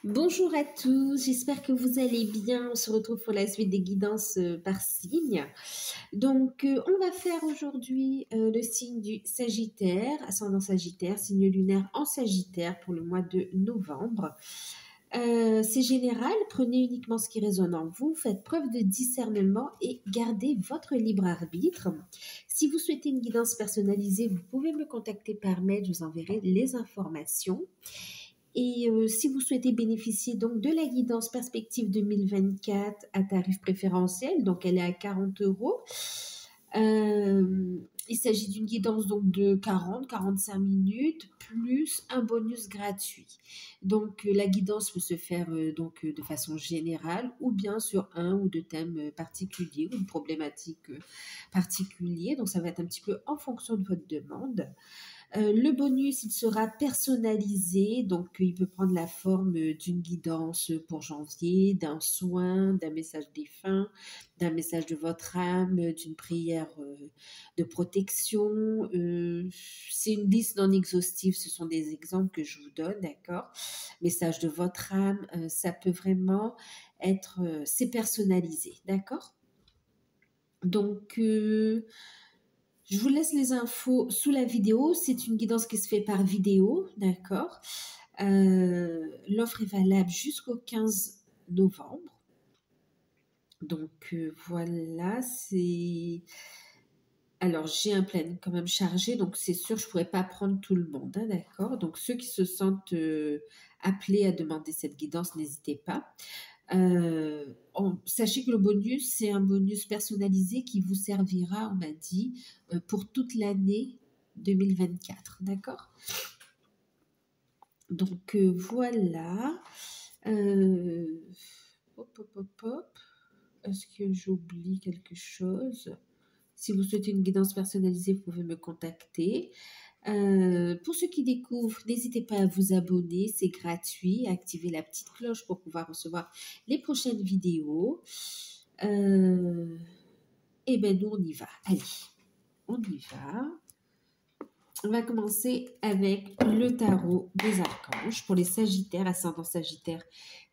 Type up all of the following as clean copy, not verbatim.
Bonjour à tous, j'espère que vous allez bien. On se retrouve pour la suite des guidances par signe. Donc, on va faire aujourd'hui le signe du Sagittaire, ascendant Sagittaire, signe lunaire en Sagittaire pour le mois de novembre. C'est général, prenez uniquement ce qui résonne en vous, faites preuve de discernement et gardez votre libre arbitre. Si vous souhaitez une guidance personnalisée, vous pouvez me contacter par mail, je vous enverrai les informations. Et si vous souhaitez bénéficier donc de la guidance Perspective 2024 à tarif préférentiel, donc elle est à 40 euros. Il s'agit d'une guidance donc de 40-45 minutes plus un bonus gratuit. Donc la guidance peut se faire de façon générale ou bien sur un ou deux thèmes particuliers ou une problématique particulière. Donc ça va être un petit peu en fonction de votre demande. Le bonus, il sera personnalisé, donc il peut prendre la forme d'une guidance pour janvier, d'un soin, d'un message défunt, d'un message de votre âme, d'une prière de protection. C'est une liste non exhaustive, ce sont des exemples que je vous donne, d'accord? Message de votre âme, ça peut vraiment être, c'est personnalisé, d'accord? Donc, je vous laisse les infos sous la vidéo. C'est une guidance qui se fait par vidéo, d'accord? L'offre est valable jusqu'au 15 novembre. Donc voilà, c'est... Alors j'ai un planning quand même chargé, donc c'est sûr je ne pourrais pas prendre tout le monde, hein, d'accord? Donc ceux qui se sentent appelés à demander cette guidance, n'hésitez pas. Sachez que le bonus, c'est un bonus personnalisé qui vous servira, on m'a dit, pour toute l'année 2024. D'accord? Donc voilà. Hop, hop, hop, hop. Est-ce que j'oublie quelque chose? Si vous souhaitez une guidance personnalisée, vous pouvez me contacter. Pour ceux qui découvrent, n'hésitez pas à vous abonner, c'est gratuit. Activez la petite cloche pour pouvoir recevoir les prochaines vidéos. Et ben nous, on y va. Allez, on y va. On va commencer avec le tarot des archanges pour les Sagittaires, ascendant Sagittaire,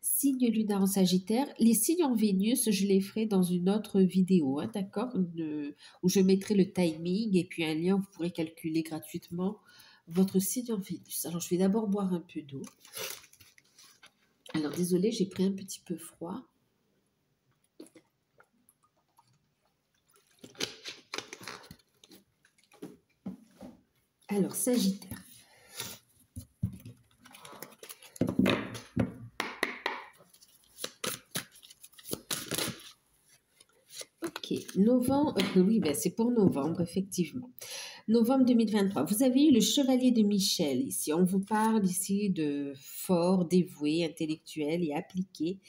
signe lunaire en Sagittaire. Les signes en Vénus, je les ferai dans une autre vidéo, hein, d'accord, où je mettrai le timing et puis un lien où vous pourrez calculer gratuitement votre signe en Vénus. Alors, je vais d'abord boire un peu d'eau. Alors, désolée, j'ai pris un petit peu froid. Alors, Sagittaire. Ok, novembre, oui, ben c'est pour novembre, effectivement. Novembre 2023, vous avez eu le chevalier de Michel ici. On vous parle ici de fort, dévoué, intellectuel et appliqué.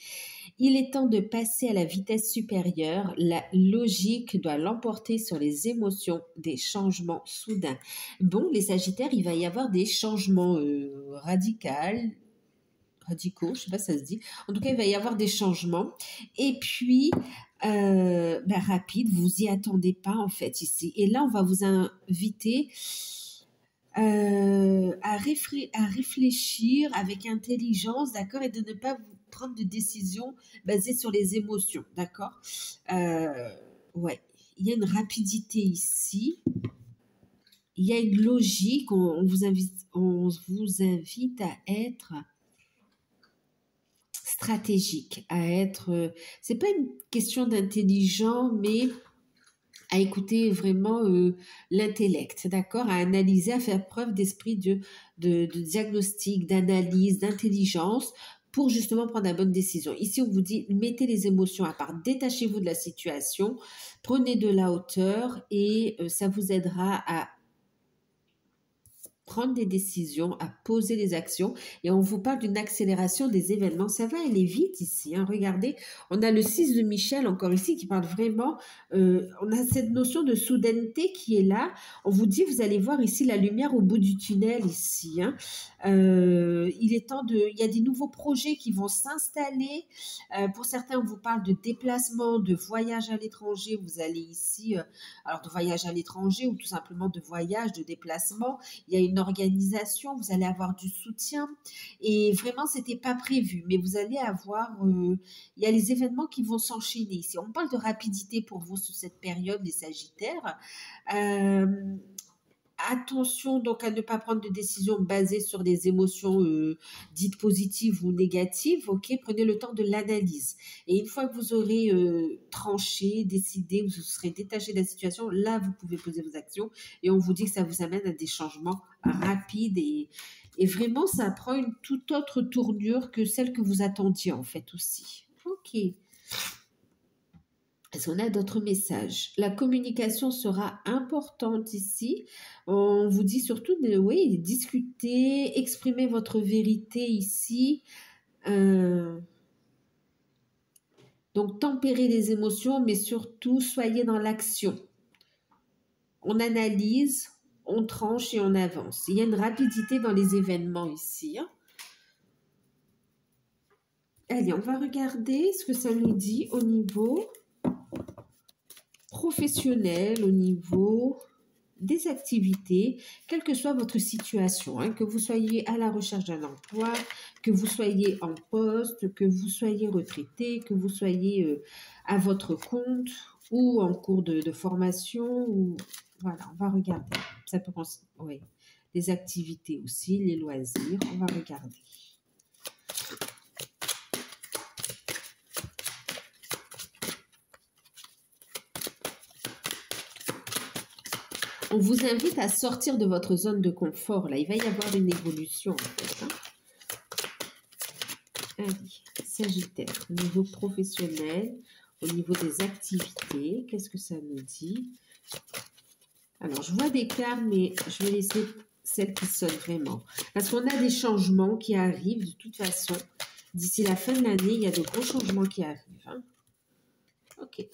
Il est temps de passer à la vitesse supérieure. La logique doit l'emporter sur les émotions, des changements soudains. Bon, les Sagittaires, il va y avoir des changements radicaux, je ne sais pas si ça se dit. En tout cas, il va y avoir des changements. Et puis, rapide, vous y attendez pas en fait ici. Et là, on va vous inviter à réfléchir avec intelligence, d'accord, et de ne pas vous prendre de décisions basées sur les émotions, d'accord. Ouais, il y a une rapidité ici. Il y a une logique. On vous invite à être stratégique, à être... c'est pas une question d'intelligent, mais à écouter vraiment l'intellect, d'accord, à analyser, à faire preuve d'esprit de diagnostic, d'analyse, d'intelligence pour justement prendre la bonne décision. Ici, on vous dit, mettez les émotions à part, détachez-vous de la situation, prenez de la hauteur et ça vous aidera à prendre des décisions, à poser des actions. Et on vous parle d'une accélération des événements. Ça va aller vite ici, hein. Regardez, on a le 6 de Michel encore ici qui parle vraiment, on a cette notion de soudaineté qui est là. On vous dit, vous allez voir ici la lumière au bout du tunnel ici, hein. Il est temps il y a des nouveaux projets qui vont s'installer. Pour certains, on vous parle de déplacement, de voyage à l'étranger. Vous allez ici, alors de voyage à l'étranger ou tout simplement de voyage, de déplacement. Il y a une organisation, vous allez avoir du soutien et vraiment, c'était pas prévu, mais vous allez avoir, il y a les événements qui vont s'enchaîner. Si on parle de rapidité pour vous sur cette période, les Sagittaires, euh, attention donc à ne pas prendre de décisions basées sur des émotions dites positives ou négatives, ok? Prenez le temps de l'analyse. Et une fois que vous aurez tranché, décidé, vous serez détaché de la situation, là, vous pouvez poser vos actions et on vous dit que ça vous amène à des changements rapides et vraiment, ça prend une toute autre tournure que celle que vous attendiez en fait aussi. Ok. Est-ce qu'on a d'autres messages? La communication sera importante ici. On vous dit surtout de, oui, discuter, exprimer votre vérité ici. Euh, donc, tempérer les émotions, mais surtout, soyez dans l'action. On analyse, on tranche et on avance. Il y a une rapidité dans les événements ici, hein. Allez, on va regarder ce que ça nous dit au niveau professionnel, au niveau des activités, quelle que soit votre situation, hein, que vous soyez à la recherche d'un emploi, que vous soyez en poste, que vous soyez retraité, que vous soyez à votre compte ou en cours de formation. Ou... Voilà, on va regarder. Ça peut oui, les activités aussi, les loisirs, on va regarder. On vous invite à sortir de votre zone de confort. Là, il va y avoir une évolution, en fait, hein. Allez, Sagittaire, au niveau professionnel, au niveau des activités, qu'est-ce que ça nous dit? Alors, je vois des cartes, mais je vais laisser celles qui sonnent vraiment. Parce qu'on a des changements qui arrivent de toute façon. D'ici la fin de l'année, il y a de gros changements qui arrivent, hein. Ok.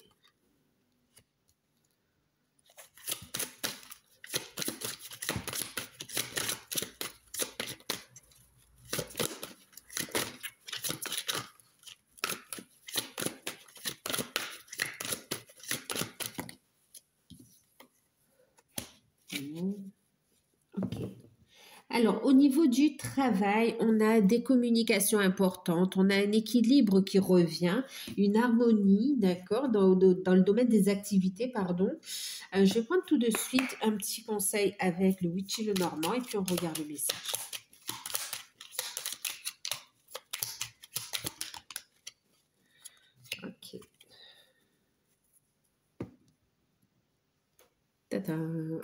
Ok. Alors, au niveau du travail, on a des communications importantes, on a un équilibre qui revient, une harmonie, d'accord, dans le domaine des activités, pardon. Je vais prendre tout de suite un petit conseil avec le Witchy le Normand et puis on regarde le message. Ok. Tadam.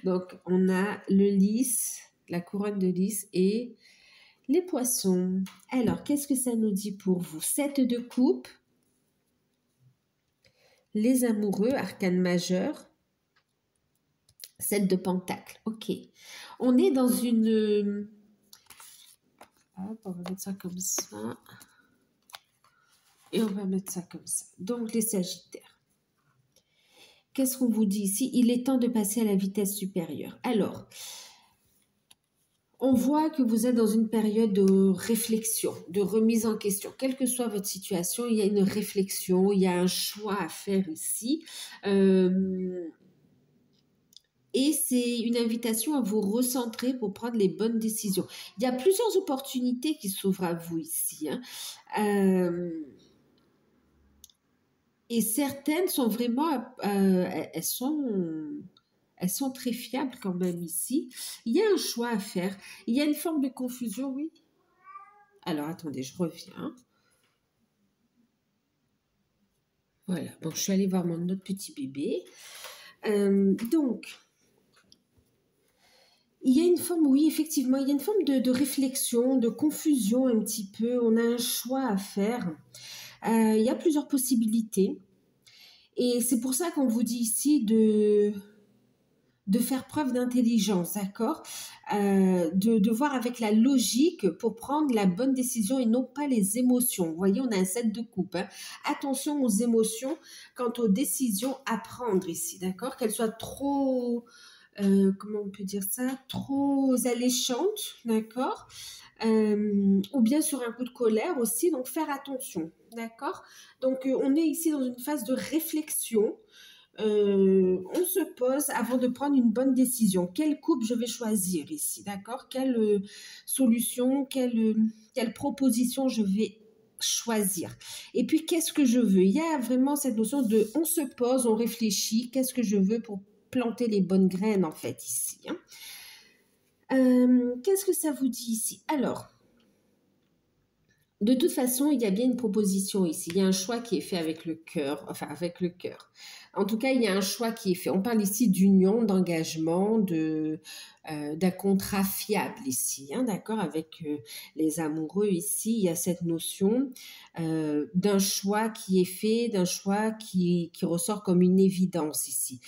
Donc, on a le lys, la couronne de lys et les poissons. Alors, qu'est-ce que ça nous dit pour vous? 7 de coupe, les amoureux, arcane majeur, 7 de pentacle. Ok. On est dans une... Hop, on va mettre ça comme ça. Et on va mettre ça comme ça. Donc, les Sagittaires. Qu'est-ce qu'on vous dit ici? Il est temps de passer à la vitesse supérieure. Alors, on voit que vous êtes dans une période de réflexion, de remise en question. Quelle que soit votre situation, il y a une réflexion, il y a un choix à faire ici. Et c'est une invitation à vous recentrer pour prendre les bonnes décisions. Il y a plusieurs opportunités qui s'ouvrent à vous ici, hein. Et certaines sont vraiment, elles sont très fiables quand même ici. Il y a un choix à faire. Il y a une forme de confusion, oui. Alors, attendez, je reviens. Voilà, bon, je suis allée voir mon autre petit bébé. Donc, il y a une forme, oui, effectivement, il y a une forme de réflexion, de confusion un petit peu. On a un choix à faire. Il y a plusieurs possibilités. Et c'est pour ça qu'on vous dit ici de faire preuve d'intelligence, d'accord, de voir avec la logique pour prendre la bonne décision et non pas les émotions. Vous voyez, on a un 7 de coupe, hein. Attention aux émotions quant aux décisions à prendre ici, d'accord, qu'elles soient trop... comment on peut dire ça, trop alléchantes, d'accord, ou bien sur un coup de colère aussi, donc faire attention, d'accord. Donc on est ici dans une phase de réflexion, on se pose avant de prendre une bonne décision. Quelle coupe je vais choisir ici, d'accord? Quelle solution, quelle proposition je vais choisir. Et puis, qu'est-ce que je veux? Il y a vraiment cette notion de on se pose, on réfléchit, qu'est-ce que je veux pour planter les bonnes graines, en fait, ici, hein. Qu'est-ce que ça vous dit ici? Alors, de toute façon, il y a bien une proposition ici. Il y a un choix qui est fait avec le cœur, enfin avec le cœur. En tout cas, il y a un choix qui est fait. On parle ici d'union, d'engagement, d'un contrat fiable ici, hein, d'accord, avec les amoureux ici. Il y a cette notion d'un choix qui est fait, d'un choix qui ressort comme une évidence ici.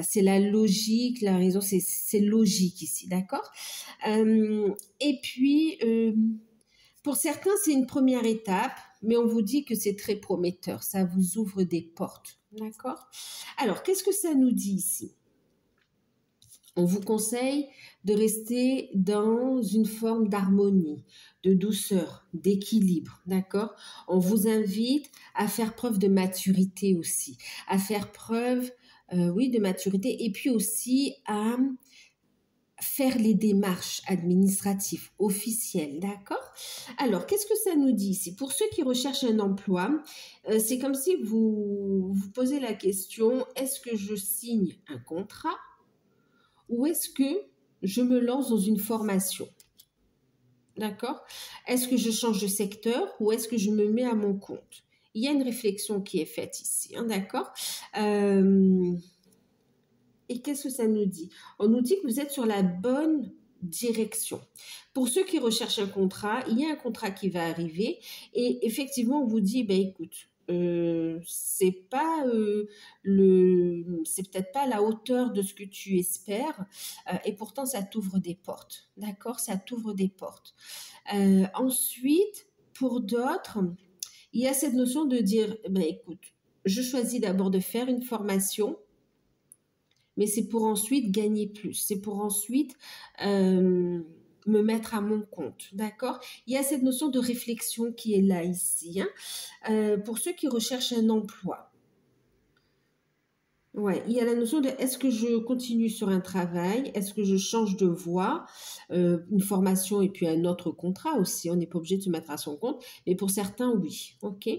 C'est la logique, la raison, c'est logique ici, d'accord. Et puis pour certains, c'est une première étape, mais on vous dit que c'est très prometteur. Ça vous ouvre des portes. D'accord? Alors, qu'est-ce que ça nous dit ici? On vous conseille de rester dans une forme d'harmonie, de douceur, d'équilibre. D'accord? On vous invite à faire preuve de maturité aussi, à faire preuve, oui, de maturité, et puis aussi à faire les démarches administratives officielles, d'accord? Alors, qu'est-ce que ça nous dit ici? Pour ceux qui recherchent un emploi, c'est comme si vous posez la question, est-ce que je signe un contrat ou est-ce que je me lance dans une formation? D'accord? Est-ce que je change de secteur ou est-ce que je me mets à mon compte? Il y a une réflexion qui est faite ici, hein, d'accord? Et qu'est-ce que ça nous dit? On nous dit que vous êtes sur la bonne direction. Pour ceux qui recherchent un contrat, il y a un contrat qui va arriver et effectivement, on vous dit, ben écoute, c'est pas c'est peut-être pas à la hauteur de ce que tu espères et pourtant ça t'ouvre des portes, d'accord? Ça t'ouvre des portes. Ensuite, pour d'autres, il y a cette notion de dire, ben écoute, je choisis d'abord de faire une formation mais c'est pour ensuite gagner plus, c'est pour ensuite me mettre à mon compte, d'accord? Il y a cette notion de réflexion qui est là ici, hein, pour ceux qui recherchent un emploi. Ouais, il y a la notion de est-ce que je continue sur un travail, est-ce que je change de voie, une formation et puis un autre contrat aussi, on n'est pas obligé de se mettre à son compte, mais pour certains, oui, ok.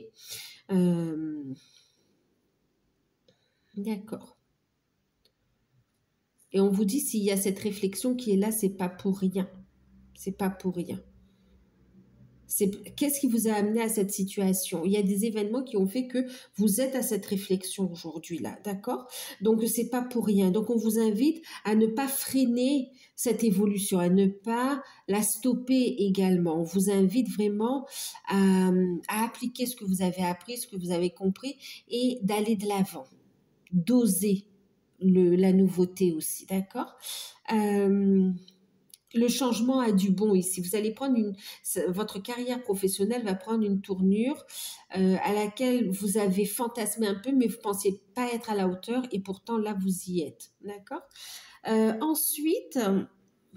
Euh, d'accord. Et on vous dit s'il y a cette réflexion qui est là, c'est pas pour rien. C'est pas pour rien. Qu'est-ce qui vous a amené à cette situation? Il y a des événements qui ont fait que vous êtes à cette réflexion aujourd'hui là, d'accord? Donc c'est pas pour rien. Donc on vous invite à ne pas freiner cette évolution, à ne pas la stopper également. On vous invite vraiment à appliquer ce que vous avez appris, ce que vous avez compris et d'aller de l'avant, d'oser la nouveauté aussi, d'accord? Le changement a du bon ici. Vous allez prendre votre carrière professionnelle va prendre une tournure à laquelle vous avez fantasmé un peu, mais vous ne pensiez pas être à la hauteur et pourtant là, vous y êtes. D'accord? Ensuite,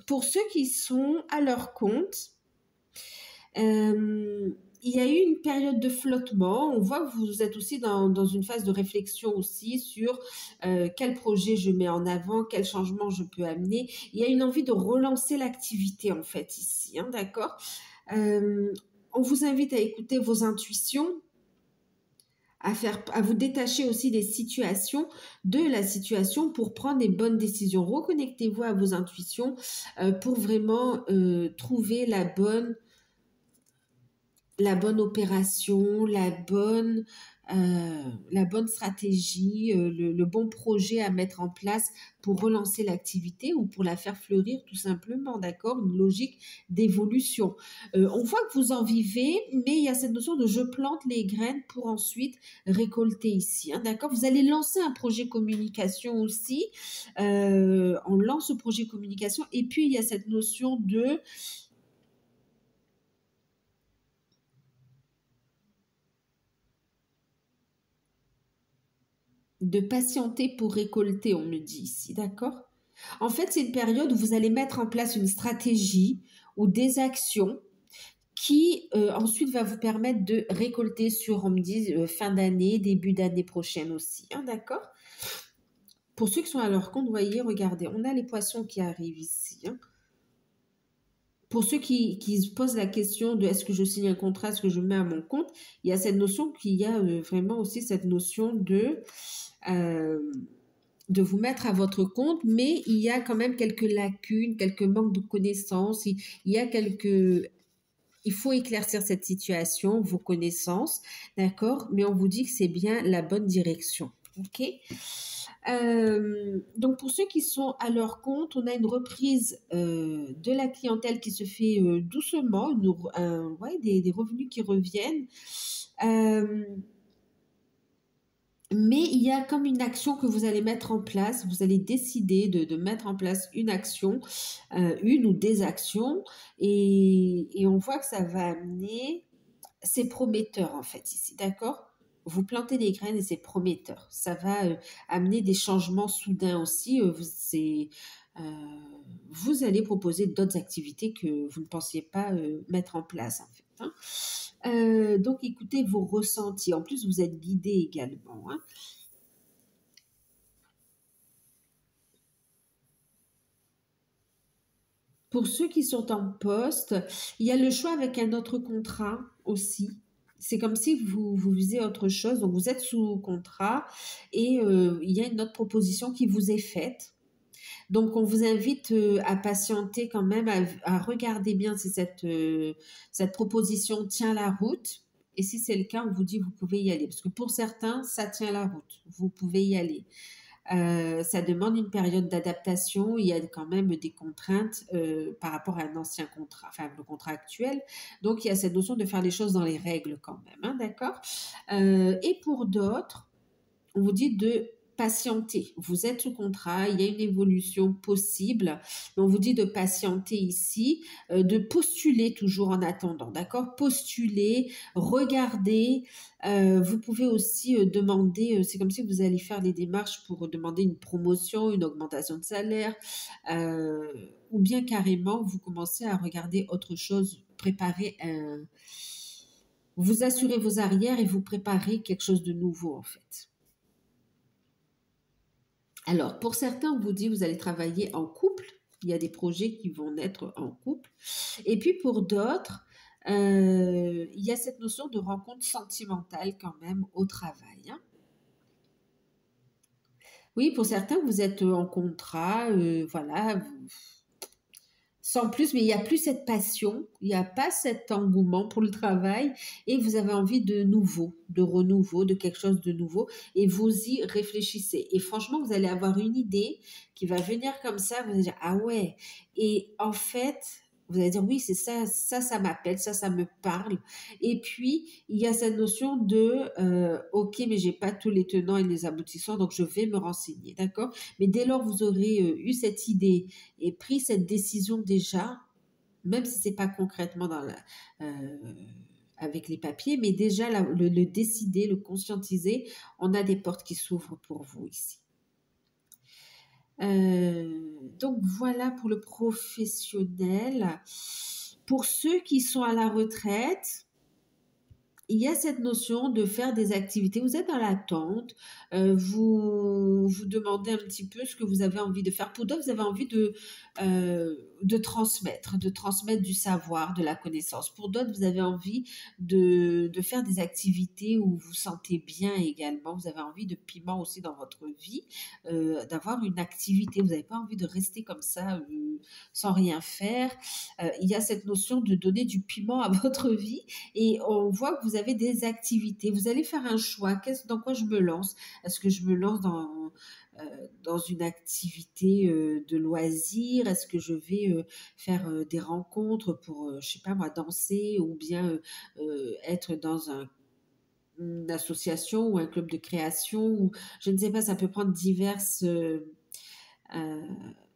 pour ceux qui sont à leur compte, il y a eu une période de flottement. On voit que vous êtes aussi dans une phase de réflexion aussi sur quel projet je mets en avant, quel changement je peux amener. Il y a une envie de relancer l'activité en fait ici, hein, d'accord? On vous invite à écouter vos intuitions, à vous détacher aussi des situations, de la situation pour prendre des bonnes décisions. Reconnectez-vous à vos intuitions pour vraiment trouver la bonne opération, la bonne stratégie, le bon projet à mettre en place pour relancer l'activité ou pour la faire fleurir tout simplement, d'accord? Une logique d'évolution. On voit que vous en vivez, mais il y a cette notion de je plante les graines pour ensuite récolter ici, hein, d'accord? Vous allez lancer un projet communication aussi. On lance ce projet communication et puis il y a cette notion de patienter pour récolter, on me dit ici, d'accord? En fait, c'est une période où vous allez mettre en place une stratégie ou des actions qui ensuite va vous permettre de récolter sur, on me dit, fin d'année, début d'année prochaine aussi, hein, d'accord? Pour ceux qui sont à leur compte, vous voyez, regardez, on a les poissons qui arrivent ici, hein. Pour ceux qui se posent la question de est-ce que je signe un contrat, est-ce que je mets à mon compte, il y a cette notion qu'il y a vraiment aussi cette notion euh, de vous mettre à votre compte, mais il y a quand même quelques lacunes, quelques manques de connaissances, il y a quelques... Il faut éclaircir cette situation, vos connaissances, d'accord? Mais on vous dit que c'est bien la bonne direction, ok? Donc pour ceux qui sont à leur compte, on a une reprise de la clientèle qui se fait doucement, ouais, des revenus qui reviennent. Euh, mais il y a comme une action que vous allez mettre en place. Vous allez décider de mettre en place une action, une ou des actions, et on voit que ça va amener, c'est prometteur en fait ici, d'accord? Vous plantez des graines et c'est prometteur. Ça va amener des changements soudains aussi. Euh, vous allez proposer d'autres activités que vous ne pensiez pas mettre en place en fait, hein. Donc écoutez vos ressentis. En plus, vous êtes guidé également, hein. Pour ceux qui sont en poste, il y a le choix avec un autre contrat aussi. C'est comme si vous visez autre chose. Donc, vous êtes sous contrat et il y a une autre proposition qui vous est faite. Donc, on vous invite à patienter quand même, à regarder bien si cette proposition tient la route. Et si c'est le cas, on vous dit vous pouvez y aller. Parce que pour certains, ça tient la route. Vous pouvez y aller. Ça demande une période d'adaptation. Il y a quand même des contraintes par rapport à un ancien contrat, enfin le contrat actuel. Donc, il y a cette notion de faire les choses dans les règles quand même, hein, d'accord? Et pour d'autres, on vous dit de patienter. Vous êtes sous contrat, il y a une évolution possible, mais on vous dit de patienter ici, de postuler toujours en attendant, d'accord? Postuler, regarder. Vous pouvez aussi demander, c'est comme si vous allez faire des démarches pour demander une promotion, une augmentation de salaire, euh, ou bien carrément vous commencez à regarder autre chose, préparer un... Vous assurez vos arrières et vous préparez quelque chose de nouveau en fait. Alors, pour certains, on vous dit vous allez travailler en couple. Il y a des projets qui vont naître en couple. Et puis pour d'autres, il y a cette notion de rencontre sentimentale quand même au travail, hein. Oui, pour certains, vous êtes en contrat, voilà, sans plus, mais il n'y a plus cette passion, il n'y a pas cet engouement pour le travail et vous avez envie de nouveau, de renouveau, de quelque chose de nouveau et vous y réfléchissez. Et franchement, vous allez avoir une idée qui va venir comme ça, vous allez dire, ah ouais, et en fait, vous allez dire, oui, c'est ça, ça m'appelle, ça me parle. Et puis, il y a cette notion de, ok, mais j'ai pas tous les tenants et les aboutissants, donc je vais me renseigner, d'accord? Mais dès lors, vous aurez eu cette idée et pris cette décision déjà, même si c'est pas concrètement euh, avec les papiers, mais déjà le décider, le conscientiser, on a des portes qui s'ouvrent pour vous ici. Donc voilà pour le professionnel. Pour ceux qui sont à la retraite, il y a cette notion de faire des activités. Vous êtes dans l'attente, vous demandez un petit peu ce que vous avez envie de faire. Pour d'autres, vous avez envie de transmettre du savoir, de la connaissance. Pour d'autres, vous avez envie de faire des activités où vous vous sentez bien également. Vous avez envie de piment aussi dans votre vie, d'avoir une activité. Vous n'avez pas envie de rester comme ça sans rien faire. Il y a cette notion de donner du piment à votre vie et on voit que vous avez des activités. Vous allez faire un choix. Dans quoi je me lance? Est-ce que je me lance dans une activité de loisir? Est-ce que je vais faire des rencontres pour, je sais pas moi, danser ou bien être dans une association ou un club de création ou je ne sais pas, ça peut prendre euh,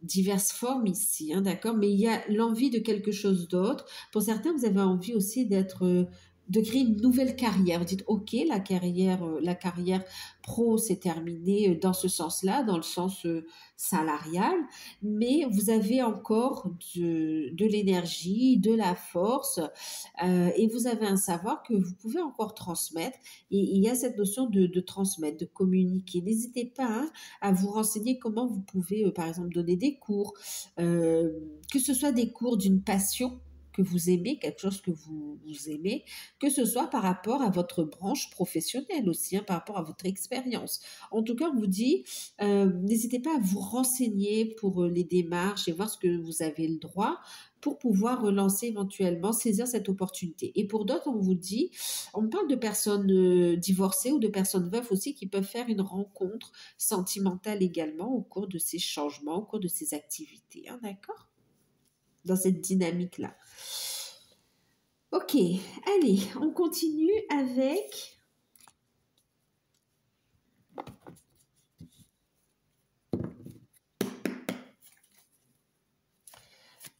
diverses formes ici, hein, d'accord? Mais il y a l'envie de quelque chose d'autre. Pour certains, vous avez envie aussi d'être de créer une nouvelle carrière. Vous dites, OK, la carrière pro, c'est terminé dans ce sens-là, dans le sens salarial, mais vous avez encore de l'énergie, de la force, et vous avez un savoir que vous pouvez encore transmettre. Et il y a cette notion de transmettre, de communiquer. N'hésitez pas hein, à vous renseigner comment vous pouvez, par exemple, donner des cours, euh, que ce soit des cours d'une passion que vous aimez, quelque chose que vous aimez, que ce soit par rapport à votre branche professionnelle aussi, hein, par rapport à votre expérience. En tout cas, on vous dit, n'hésitez pas à vous renseigner pour les démarches et voir ce que vous avez le droit pour pouvoir relancer éventuellement, saisir cette opportunité. Et pour d'autres, on vous dit, on parle de personnes divorcées ou de personnes veuves aussi qui peuvent faire une rencontre sentimentale également au cours de ces changements, au cours de ces activités. Hein, d'accord? Dans cette dynamique-là. Ok, allez, on continue avec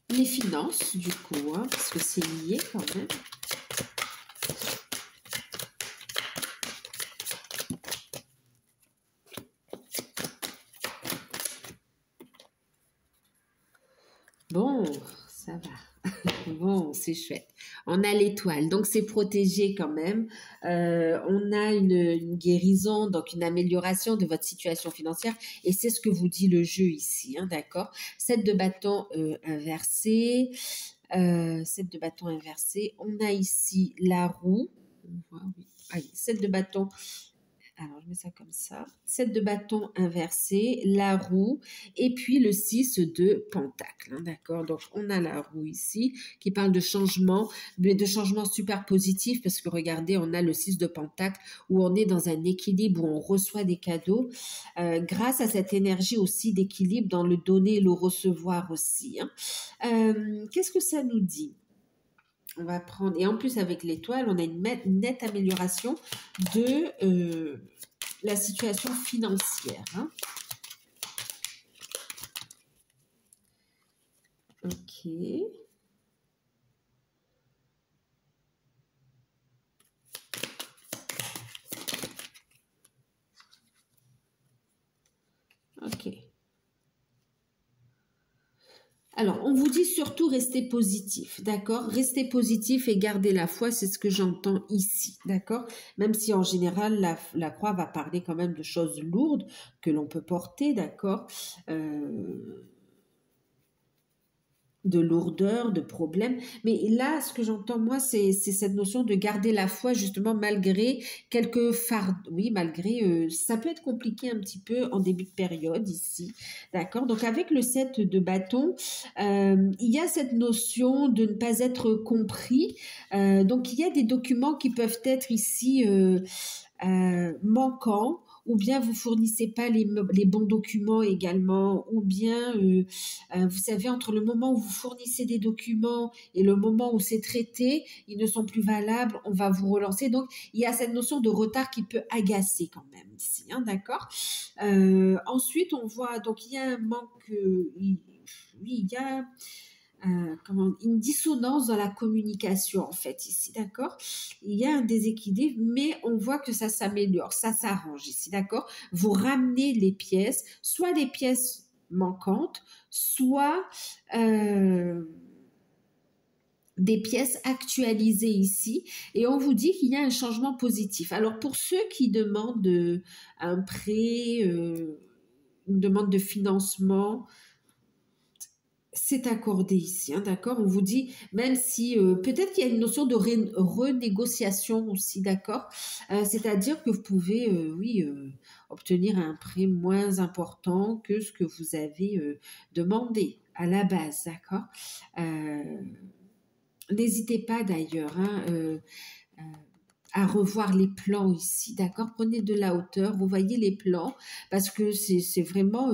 les finances, du coup, hein, parce que c'est lié quand même. Bon, ça va. Bon, c'est chouette. On a l'étoile, donc c'est protégé quand même. On a une guérison, donc une amélioration de votre situation financière, et c'est ce que vous dit le jeu ici, hein, d'accord? 7 de bâton inversé, 7 de bâton inversé. On a ici la roue. On voit, oui. Allez, 7 de bâton. Alors, je mets ça comme ça. 7 de bâton inversé, la roue, et puis le 6 de pentacle. Hein, d'accord? Donc, on a la roue ici qui parle de changement, mais de changement super positif, parce que regardez, on a le 6 de pentacle où on est dans un équilibre, où on reçoit des cadeaux, grâce à cette énergie aussi d'équilibre dans le donner et le recevoir aussi. Hein. Qu'est-ce que ça nous dit? On va prendre, et en plus avec l'étoile, on a une nette amélioration de la situation financière. Hein. Ok. Ok. Alors, on vous dit surtout rester positif, d'accord? Rester positif et garder la foi, c'est ce que j'entends ici, d'accord? Même si en général, la croix va parler quand même de choses lourdes que l'on peut porter, d'accord? De lourdeur, de problème. Mais là, ce que j'entends, moi, c'est cette notion de garder la foi, justement, malgré quelques fardes. Oui, malgré, ça peut être compliqué un petit peu en début de période ici. D'accord? Donc, avec le 7 de bâton, il y a cette notion de ne pas être compris. Donc, il y a des documents qui peuvent être ici manquants, ou bien vous fournissez pas les bons documents également, ou bien, vous savez, entre le moment où vous fournissez des documents et le moment où c'est traité, ils ne sont plus valables, on va vous relancer. Donc, il y a cette notion de retard qui peut agacer quand même ici, hein, d'accord? Ensuite, on voit, donc il y a un manque, oui, il y a une dissonance dans la communication, en fait, ici, d'accord? Il y a un déséquilibre, mais on voit que ça s'améliore, ça s'arrange ici, d'accord? Vous ramenez les pièces, soit des pièces manquantes, soit des pièces actualisées ici, et on vous dit qu'il y a un changement positif. Alors, pour ceux qui demandent un prêt, une demande de financement, c'est accordé ici, hein, d'accord? On vous dit, même si peut-être qu'il y a une notion de renégociation aussi, d'accord? C'est-à-dire que vous pouvez, oui, obtenir un prêt moins important que ce que vous avez demandé à la base, d'accord? N'hésitez pas d'ailleurs hein, à revoir les plans ici, d'accord? Prenez de la hauteur, vous voyez les plans, parce que c'est vraiment...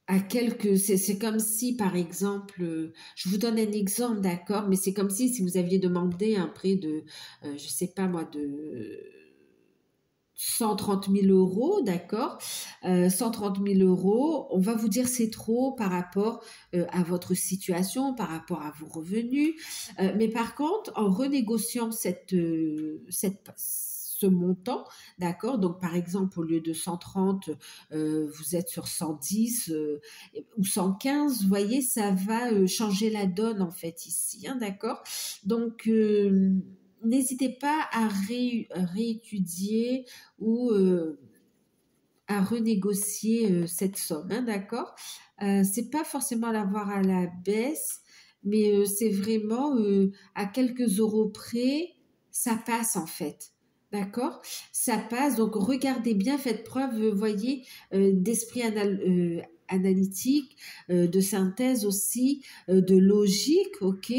à quelques, c'est comme si, par exemple, je vous donne un exemple, d'accord, mais c'est comme si vous aviez demandé un prêt de, je sais pas moi, 130 000 euros, d'accord? 130 000 euros, on va vous dire c'est trop par rapport à votre situation, par rapport à vos revenus. Mais par contre, en renégociant ce montant, d'accord? Donc, par exemple, au lieu de 130, vous êtes sur 110 ou 115, vous voyez, ça va changer la donne en fait ici, hein, d'accord? Donc, n'hésitez pas à réétudier ou à renégocier cette somme, hein, d'accord? C'est pas forcément à l'avoir à la baisse, mais c'est vraiment à quelques euros près, ça passe en fait. D'accord? Ça passe. Donc regardez bien, faites preuve, voyez, d'esprit analytique, de synthèse aussi, de logique, ok,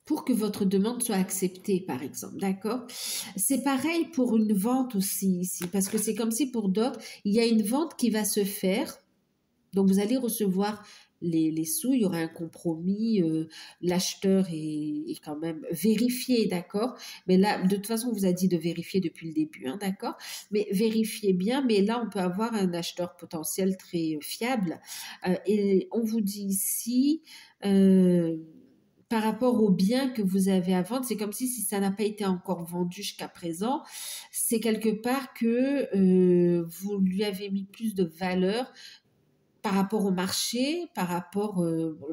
pour que votre demande soit acceptée, par exemple, d'accord? C'est pareil pour une vente aussi ici, parce que c'est comme si pour d'autres, il y a une vente qui va se faire, donc vous allez recevoir les sous, il y aura un compromis, l'acheteur est quand même vérifié, d'accord? Mais là, de toute façon, on vous a dit de vérifier depuis le début, hein, d'accord? Mais vérifiez bien, mais là, on peut avoir un acheteur potentiel très fiable. Et on vous dit ici, par rapport au bien que vous avez à vendre, c'est comme si ça n'a pas été encore vendu jusqu'à présent, c'est quelque part que vous lui avez mis plus de valeur par rapport au marché, par rapport,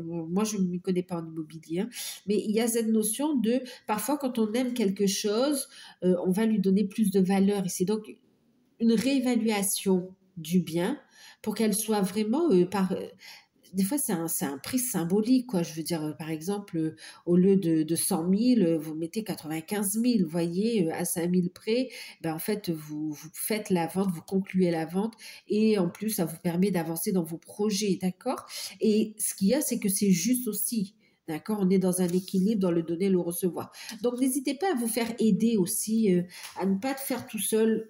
moi je ne m'y connais pas en immobilier, hein, mais il y a cette notion de, parfois quand on aime quelque chose, on va lui donner plus de valeur et c'est donc une réévaluation du bien pour qu'elle soit vraiment des fois, c'est un prix symbolique, quoi. Je veux dire, par exemple, au lieu de 100 000, vous mettez 95 000, vous voyez, à 5 000 près, ben, en fait, vous faites la vente, vous concluez la vente et en plus, ça vous permet d'avancer dans vos projets, d'accord? Et ce qu'il y a, c'est que c'est juste aussi. D'accord, on est dans un équilibre dans le donner, le recevoir. Donc, n'hésitez pas à vous faire aider aussi, à ne pas te faire tout seul.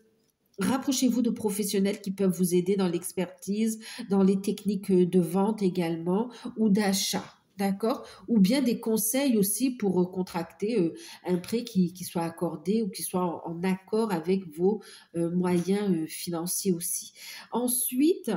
Rapprochez-vous de professionnels qui peuvent vous aider dans l'expertise, dans les techniques de vente également ou d'achat. D'accord? Ou bien des conseils aussi pour contracter un prêt qui soit accordé ou qui soit en accord avec vos moyens financiers aussi. Ensuite,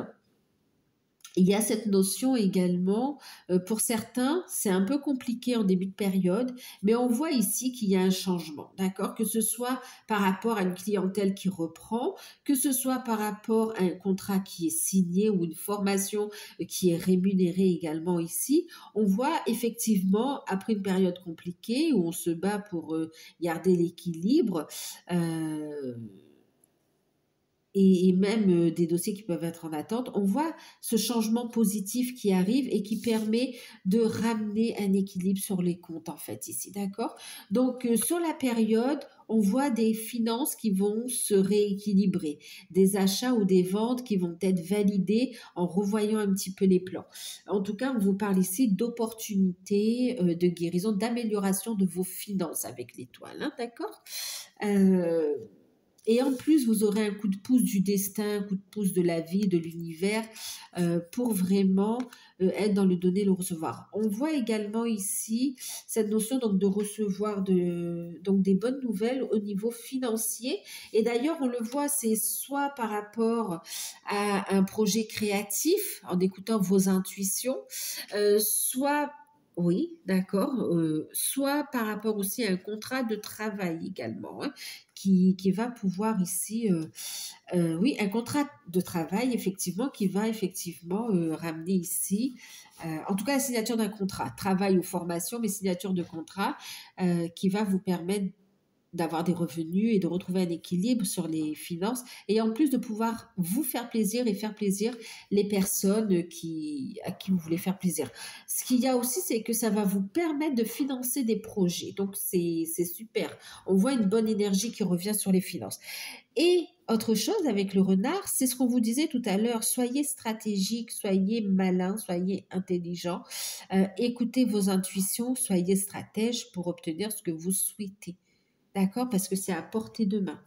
il y a cette notion également, pour certains, c'est un peu compliqué en début de période, mais on voit ici qu'il y a un changement, d'accord? Que ce soit par rapport à une clientèle qui reprend, que ce soit par rapport à un contrat qui est signé ou une formation qui est rémunérée également ici, on voit effectivement, après une période compliquée où on se bat pour garder l'équilibre, euh, et même des dossiers qui peuvent être en attente, on voit ce changement positif qui arrive et qui permet de ramener un équilibre sur les comptes en fait ici, d'accord? Donc sur la période, on voit des finances qui vont se rééquilibrer, des achats ou des ventes qui vont être validés en revoyant un petit peu les plans. En tout cas, on vous parle ici d'opportunités, de guérison, d'amélioration de vos finances avec l'étoile, hein, d'accord? Euh, et en plus, vous aurez un coup de pouce du destin, un coup de pouce de la vie, de l'univers, pour vraiment être dans le donner, le recevoir. On voit également ici cette notion donc de recevoir donc des bonnes nouvelles au niveau financier. Et d'ailleurs, on le voit, c'est soit par rapport à un projet créatif, en écoutant vos intuitions, soit oui, d'accord. Soit par rapport aussi à un contrat de travail également, hein, qui va pouvoir ici, oui, un contrat de travail effectivement qui va effectivement ramener ici, en tout cas la signature d'un contrat, travail ou formation, mais signature de contrat qui va vous permettre d'avoir des revenus et de retrouver un équilibre sur les finances et en plus de pouvoir vous faire plaisir et faire plaisir les personnes à qui vous voulez faire plaisir. Ce qu'il y a aussi, c'est que ça va vous permettre de financer des projets. Donc, c'est super. On voit une bonne énergie qui revient sur les finances. Et autre chose avec le renard, c'est ce qu'on vous disait tout à l'heure, soyez stratégique, soyez malin, soyez intelligent, écoutez vos intuitions, soyez stratège pour obtenir ce que vous souhaitez. D'accord? Parce que c'est à portée de main.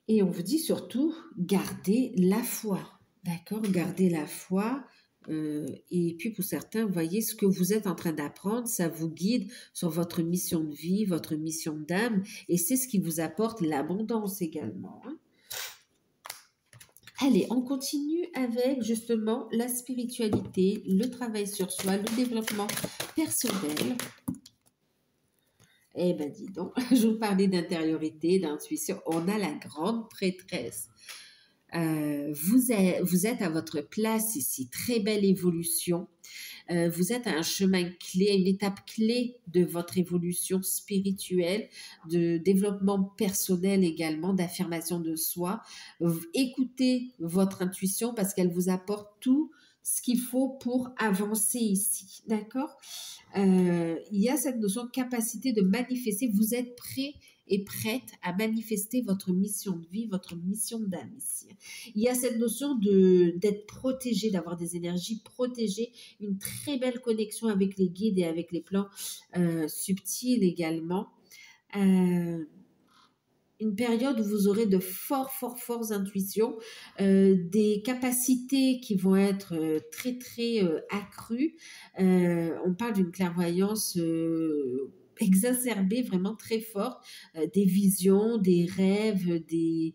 Et on vous dit surtout, gardez la foi. D'accord? Gardez la foi. Et puis pour certains, vous voyez ce que vous êtes en train d'apprendre, ça vous guide sur votre mission de vie, votre mission d'âme, et c'est ce qui vous apporte l'abondance également, hein. Allez, on continue avec justement la spiritualité, le travail sur soi, le développement personnel. Eh ben dis donc, je vous parlais d'intériorité, d'intuition, on a la grande prêtresse. Vous êtes à votre place ici, très belle évolution. Vous êtes à un chemin clé, à une étape clé de votre évolution spirituelle, de développement personnel également, d'affirmation de soi. Écoutez votre intuition parce qu'elle vous apporte tout ce qu'il faut pour avancer ici, d'accord? Il y a cette notion de capacité de manifester. Vous êtes prêt et prête à manifester votre mission de vie, votre mission d'âme ici. Il y a cette notion d'être protégé, d'avoir des énergies protégées, une très belle connexion avec les guides et avec les plans subtils également. Une période où vous aurez de fortes intuitions, des capacités qui vont être très accrues. On parle d'une clairvoyance exacerbée, vraiment très forte, des visions, des rêves, des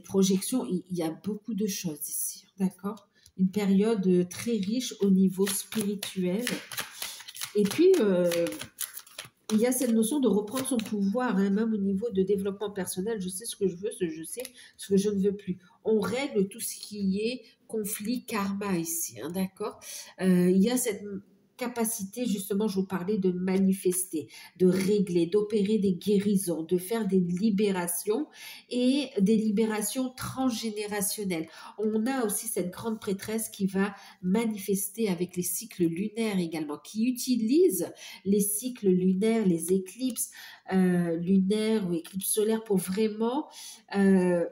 projections. Il y a beaucoup de choses ici, d'accord? Une période très riche au niveau spirituel. Et puis, il y a cette notion de reprendre son pouvoir, hein, même au niveau de développement personnel. Je sais ce que je veux, je sais ce que je ne veux plus. On règle tout ce qui est conflit, karma ici, hein, d'accord? Il y a cette capacité, justement, je vous parlais de manifester, de régler, d'opérer des guérisons, de faire des libérations et des libérations transgénérationnelles. On a aussi cette grande prêtresse qui va manifester avec les cycles lunaires également, qui utilise les cycles lunaires, les éclipses lunaires ou éclipses solaires pour vraiment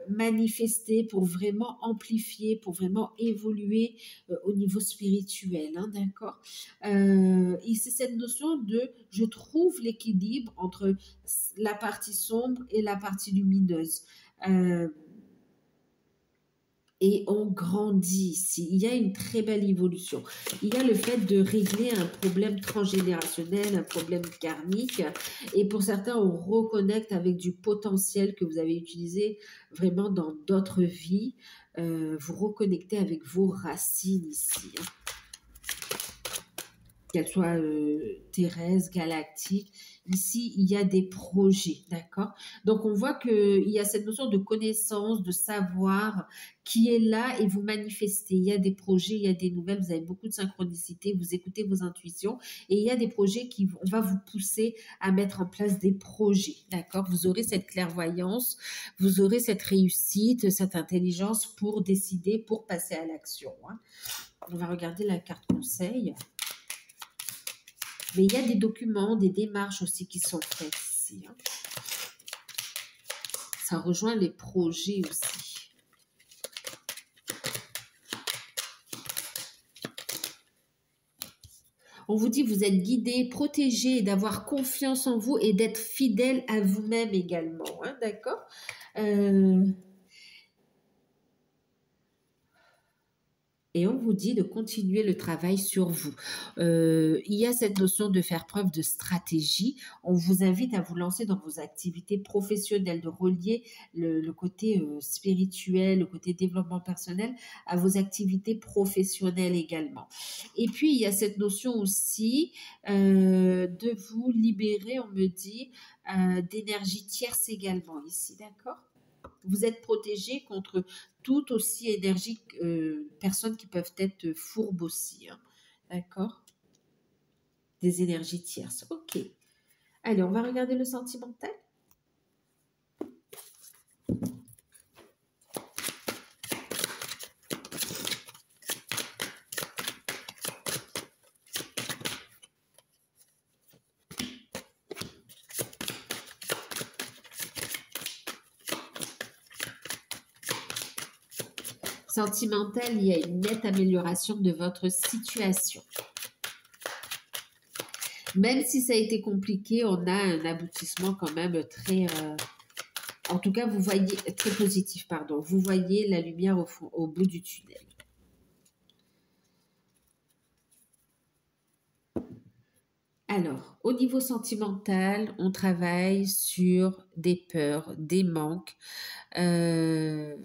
manifester, pour vraiment amplifier, pour vraiment évoluer au niveau spirituel, hein, d'accord? Et c'est cette notion de je trouve l'équilibre entre la partie sombre et la partie lumineuse. Et on grandit ici. Il y a une très belle évolution. Il y a le fait de régler un problème transgénérationnel, un problème karmique. Et pour certains, on reconnecte avec du potentiel que vous avez utilisé vraiment dans d'autres vies. Vous reconnectez avec vos racines ici, hein. Qu'elles soient terrestres, galactiques. Ici, il y a des projets, d'accord? Donc, on voit qu'il y a cette notion de connaissance, de savoir qui est là et vous manifestez. Il y a des projets, il y a des nouvelles, vous avez beaucoup de synchronicité, vous écoutez vos intuitions et il y a des projets on va vous pousser à mettre en place des projets, d'accord? Vous aurez cette clairvoyance, vous aurez cette réussite, cette intelligence pour décider, pour passer à l'action, hein. On va regarder la carte conseil. Mais il y a des documents, des démarches aussi qui sont faites ici, hein. Ça rejoint les projets aussi. On vous dit vous êtes guidé, protégé, d'avoir confiance en vous et d'être fidèle à vous-même également, hein, d'accord? Et on vous dit de continuer le travail sur vous. Il y a cette notion de faire preuve de stratégie. On vous invite à vous lancer dans vos activités professionnelles, de relier le côté spirituel, le côté développement personnel à vos activités professionnelles également. Et puis, il y a cette notion aussi de vous libérer, on me dit, d'énergie tierce également ici, d'accord? Vous êtes protégé contre toute aussi énergie, personnes qui peuvent être fourbes aussi, hein. D'accord? Des énergies tierces. Ok. Allez, on va regarder le sentimental. Sentimental, il y a une nette amélioration de votre situation. Même si ça a été compliqué, on a un aboutissement quand même très... en tout cas, vous voyez... Très positif, pardon. Vous voyez la lumière au bout du tunnel. Alors, au niveau sentimental, on travaille sur des peurs, des manques, euh,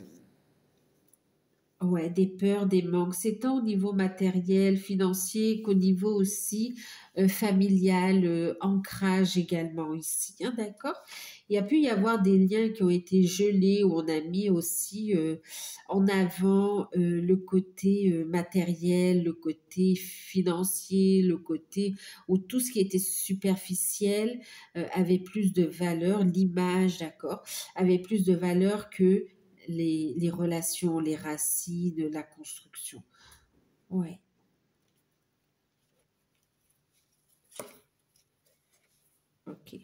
ouais, des peurs, des manques. C'est tant au niveau matériel, financier qu'au niveau aussi familial, ancrage également ici, hein, d'accord? Il a pu y avoir des liens qui ont été gelés où on a mis aussi en avant le côté matériel, le côté financier, le côté où tout ce qui était superficiel avait plus de valeur, l'image, d'accord, avait plus de valeur que les relations, les racines, la construction. Ouais, ok.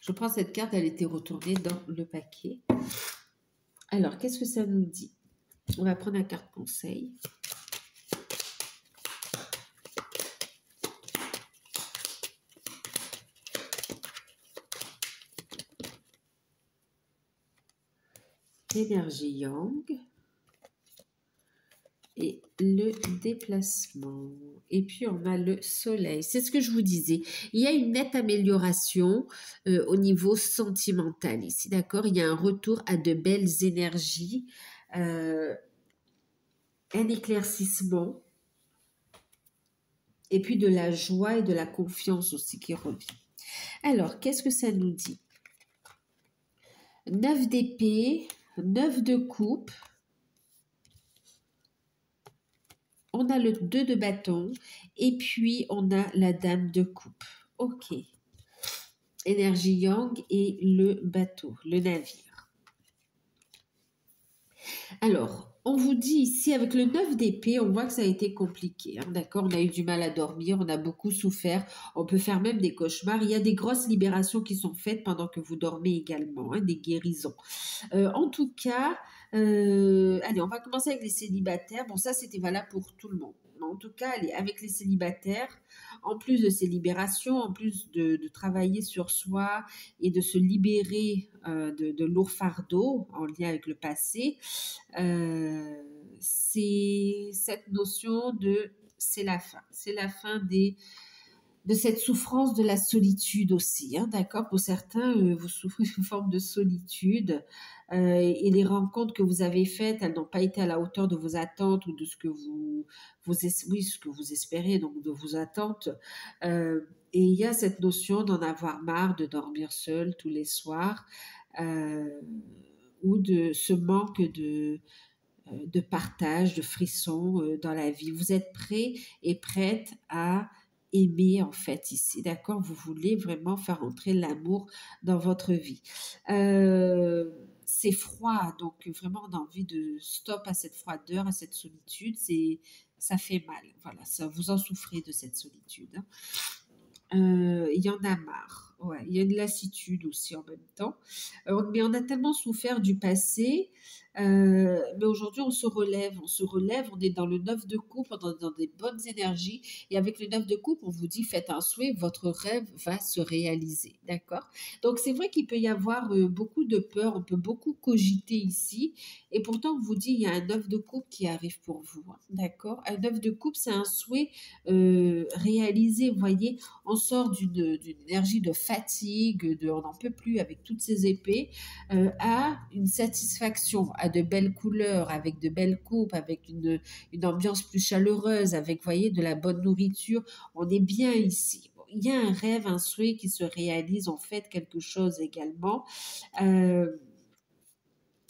Je prends cette carte, elle était retournée dans le paquet. Alors, qu'est-ce que ça nous dit? On va prendre la carte conseil. Énergie Yang et le déplacement. Et puis, on a le soleil. C'est ce que je vous disais. Il y a une nette amélioration au niveau sentimental ici, d'accord? Il y a un retour à de belles énergies, un éclaircissement, et puis de la joie et de la confiance aussi qui revient. Alors, qu'est-ce que ça nous dit? 9 d'épée, 9 de coupe, on a le 2 de bâton et puis on a la dame de coupe. Ok. Énergie yang et le bateau, le navire. Alors, on vous dit ici, avec le 9 d'épée, on voit que ça a été compliqué. Hein, d'accord? On a eu du mal à dormir, on a beaucoup souffert. On peut faire même des cauchemars. Il y a des grosses libérations qui sont faites pendant que vous dormez également, hein, des guérisons. En tout cas, allez, on va commencer avec les célibataires. Bon, ça, c'était valable pour tout le monde. Mais en tout cas, allez, avec les célibataires, en plus de ces libérations, en plus de travailler sur soi et de se libérer de lourds fardeaux en lien avec le passé, c'est cette notion de c'est la fin. C'est la fin de cette souffrance de la solitude aussi, hein, d'accord? Pour certains, vous souffrez d'une forme de solitude et les rencontres que vous avez faites, elles n'ont pas été à la hauteur de vos attentes ou de ce que oui, ce que vous espérez, donc de vos attentes. Et il y a cette notion d'en avoir marre de dormir seul tous les soirs euh, ou de ce manque de partage, de frisson dans la vie. Vous êtes prêt et prête à aimer en fait ici, d'accord? Vous voulez vraiment faire entrer l'amour dans votre vie. C'est froid, donc vraiment on a envie de stop à cette froideur, à cette solitude. Ça fait mal, voilà, ça vous en souffrez de cette solitude. Hein. Il y en a marre. Ouais, il y a une lassitude aussi en même temps. Mais on a tellement souffert du passé. Mais aujourd'hui, on se relève, on est dans le 9 de coupe, on est dans des bonnes énergies. Et avec le 9 de coupe, on vous dit, faites un souhait, votre rêve va se réaliser. D'accord? Donc, c'est vrai qu'il peut y avoir beaucoup de peur, on peut beaucoup cogiter ici. Et pourtant, on vous dit, il y a un 9 de coupe qui arrive pour vous. Hein. D'accord? Un 9 de coupe, c'est un souhait réalisé. Vous voyez, on sort d'une énergie de fatigue, on n'en peut plus avec toutes ces épées, à une satisfaction, à de belles couleurs, avec de belles coupes, avec une ambiance plus chaleureuse, avec, vous voyez, de la bonne nourriture. On est bien ici. Bon, il y a un rêve, un souhait qui se réalise, en fait, quelque chose également. Euh,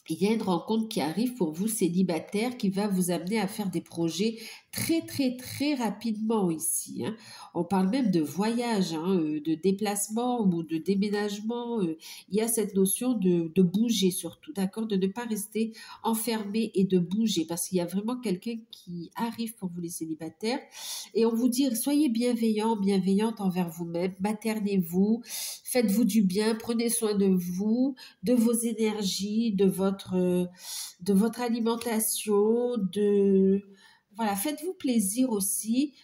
il y a une rencontre qui arrive pour vous, célibataire, qui va vous amener à faire des projets très, très, très rapidement ici. Hein. On parle même de voyage, hein, de déplacement ou de déménagement. Il y a cette notion de bouger surtout, d'accord? De ne pas rester enfermé et de bouger parce qu'il y a vraiment quelqu'un qui arrive pour vous les célibataires. Et on vous dit, soyez bienveillants, bienveillantes envers vous-même, maternez-vous, faites-vous du bien, prenez soin de vous, de vos énergies, de votre alimentation, voilà, faites-vous plaisir aussi.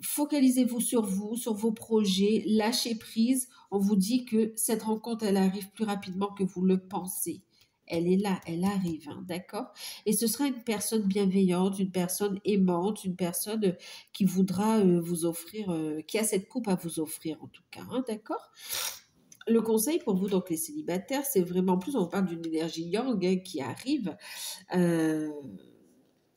Focalisez-vous sur vous, sur vos projets, lâchez prise. On vous dit que cette rencontre, elle arrive plus rapidement que vous le pensez. elle est là, elle arrive, hein, d'accord? Et ce sera une personne bienveillante, une personne aimante, une personne qui voudra vous offrir, qui a cette coupe à vous offrir en tout cas, hein, d'accord? Le conseil pour vous, donc les célibataires, c'est vraiment plus, on parle d'une énergie yang hein, qui arrive, euh,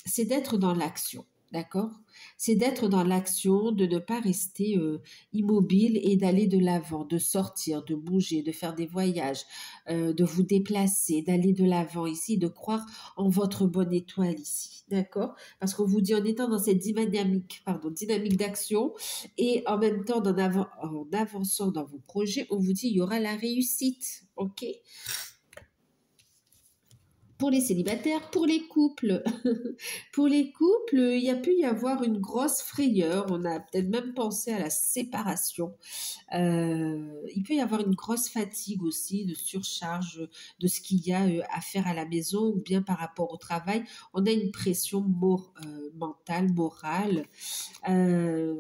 c'est d'être dans l'action, d'accord? C'est d'être dans l'action, de ne pas rester immobile et d'aller de l'avant, de sortir, de bouger, de faire des voyages, de vous déplacer, d'aller de l'avant ici, de croire en votre bonne étoile ici, d'accord? Parce qu'on vous dit en étant dans cette dynamique d'action et en même temps en avançant dans vos projets, on vous dit il y aura la réussite, ok? Pour les célibataires, pour les couples. Pour les couples, il y a pu y avoir une grosse frayeur. On a peut-être même pensé à la séparation. Il peut y avoir une grosse fatigue aussi, de surcharge de ce qu'il y a à faire à la maison ou bien par rapport au travail. On a une pression mentale, morale. Euh,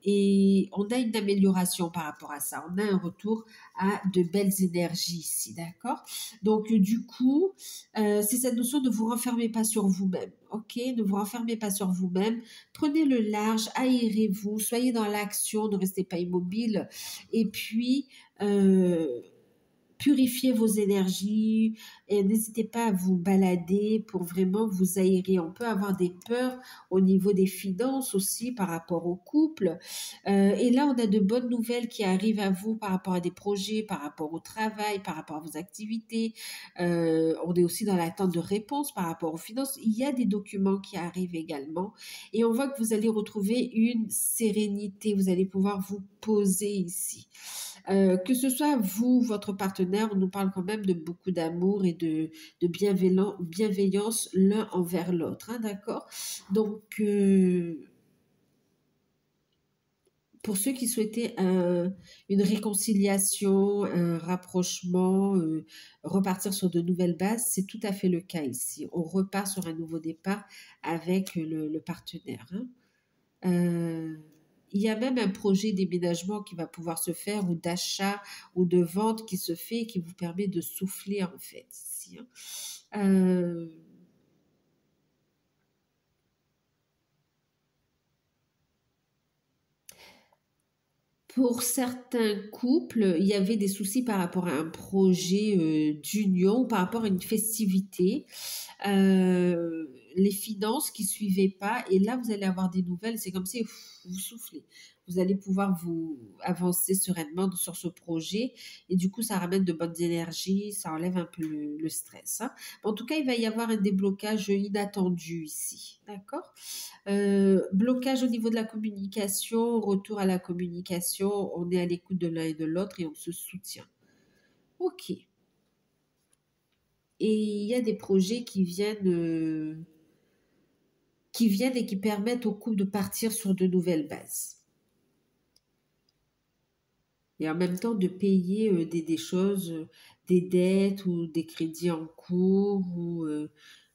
et on a une amélioration par rapport à ça. On a un retour à de belles énergies ici, d'accord? Donc, du coup, c'est cette notion de vous renfermer pas sur vous-même, ok? Ne vous renfermez pas sur vous-même. Prenez le large, aérez-vous, soyez dans l'action, ne restez pas immobile. Et puis, euh, purifiez vos énergies et n'hésitez pas à vous balader pour vraiment vous aérer. On peut avoir des peurs au niveau des finances aussi par rapport au couple. Et là, on a de bonnes nouvelles qui arrivent à vous par rapport à des projets, par rapport au travail, par rapport à vos activités. On est aussi dans l'attente de réponses par rapport aux finances. Il y a des documents qui arrivent également et on voit que vous allez retrouver une sérénité. Vous allez pouvoir vous poser ici. Que ce soit vous, votre partenaire, on nous parle quand même de beaucoup d'amour et de bienveillance l'un envers l'autre, hein, d'accord? Donc, pour ceux qui souhaitaient une réconciliation, un rapprochement, repartir sur de nouvelles bases, c'est tout à fait le cas ici. On repart sur un nouveau départ avec le partenaire, hein. Euh, il y a même un projet déménagement qui va pouvoir se faire ou d'achat ou de vente qui se fait et qui vous permet de souffler en fait ici, hein. Euh, Pour certains couples, il y avait des soucis par rapport à un projet d'union, ou par rapport à une festivité, les finances qui suivaient pas, et là vous allez avoir des nouvelles, c'est comme si vous soufflez. Vous allez pouvoir vous avancer sereinement sur ce projet, et du coup ça ramène de bonnes énergies, ça enlève un peu le stress, hein. En tout cas, il va y avoir un déblocage inattendu ici, d'accord? Blocage au niveau de la communication, retour à la communication, on est à l'écoute de l'un et de l'autre et on se soutient. Ok. Et il y a des projets qui viennent et qui permettent au couple de partir sur de nouvelles bases. Et en même temps de payer des choses, des dettes ou des crédits en cours, ou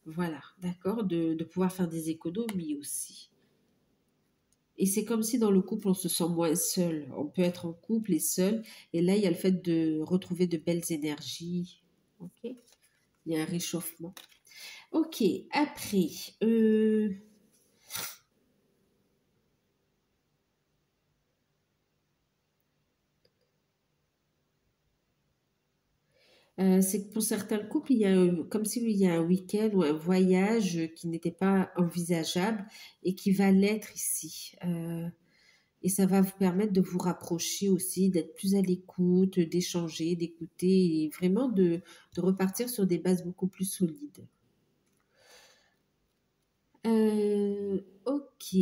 voilà, d'accord, de pouvoir faire des économies aussi. Et c'est comme si dans le couple, on se sent moins seul. On peut être en couple et seul. Et là, il y a le fait de retrouver de belles énergies. OK? Il y a un réchauffement. OK. Après, euh, c'est que pour certains couples, il y a comme s'il y a un week-end ou un voyage qui n'était pas envisageable et qui va l'être ici. Et ça va vous permettre de vous rapprocher aussi, d'être plus à l'écoute, d'échanger, d'écouter et vraiment de repartir sur des bases beaucoup plus solides. Ok.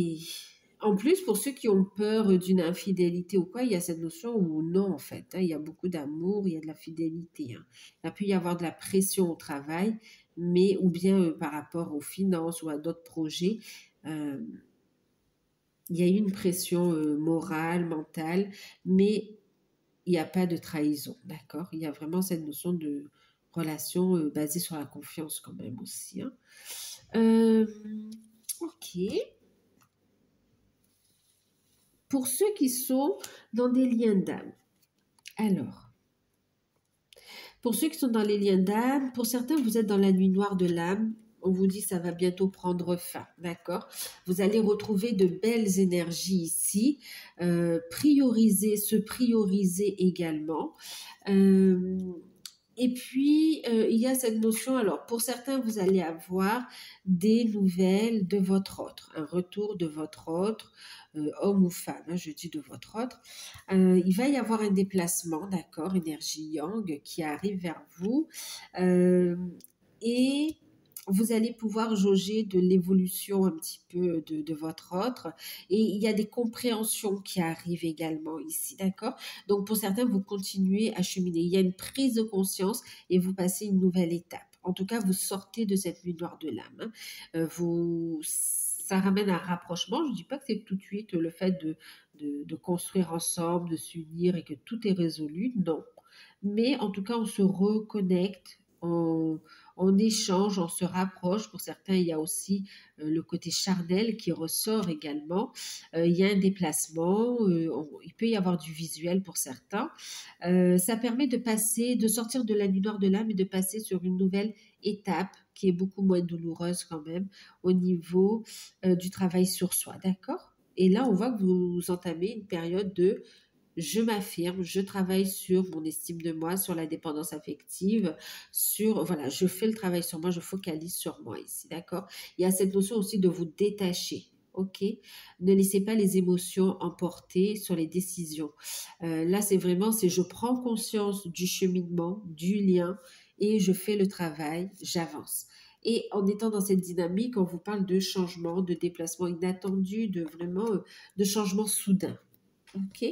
En plus, pour ceux qui ont peur d'une infidélité ou quoi, il y a cette notion où non, en fait, hein, il y a beaucoup d'amour, il y a de la fidélité, hein. Il peut y avoir de la pression au travail, mais ou bien par rapport aux finances ou à d'autres projets, euh, il y a une pression morale, mentale, mais il n'y a pas de trahison, d'accord? Il y a vraiment cette notion de relation basée sur la confiance quand même aussi, hein. Euh, ok. Pour ceux qui sont dans des liens d'âme. Alors, Pour ceux qui sont dans les liens d'âme, pour certains, vous êtes dans la nuit noire de l'âme. On vous dit ça va bientôt prendre fin, d'accord? Vous allez retrouver de belles énergies ici. Se prioriser également. Euh, et puis, il y a cette notion, alors pour certains, vous allez avoir des nouvelles de votre autre, un retour de votre autre, homme ou femme, hein, je dis de votre autre. Il va y avoir un déplacement, d'accord, énergie yang qui arrive vers vous. Euh, et vous allez pouvoir jauger de l'évolution un petit peu de votre autre. Et il y a des compréhensions qui arrivent également ici, d'accord? Donc pour certains, vous continuez à cheminer. Il y a une prise de conscience et vous passez une nouvelle étape. En tout cas, vous sortez de cette nuit noire de l'âme, hein. Ça ramène un rapprochement. Je ne dis pas que c'est tout de suite le fait de construire ensemble, de s'unir et que tout est résolu. Non. Mais en tout cas, on se reconnecte, on échange, on se rapproche. Pour certains, il y a aussi le côté charnel qui ressort également. Il y a un déplacement, il peut y avoir du visuel pour certains. Ça permet de passer, de sortir de la nuit noire de l'âme et de passer sur une nouvelle étape qui est beaucoup moins douloureuse quand même au niveau du travail sur soi, d'accord? Et là, on voit que vous entamez une période de je m'affirme, je travaille sur mon estime de moi, sur la dépendance affective, voilà, je fais le travail sur moi, je focalise sur moi ici, d'accord? Il y a cette notion aussi de vous détacher. Ok, ne laissez pas les émotions emporter sur les décisions. Là, c'est je prends conscience du cheminement, du lien et je fais le travail, j'avance. Et en étant dans cette dynamique, on vous parle de changement, de déplacement inattendu, de vraiment de changement soudain. Ok,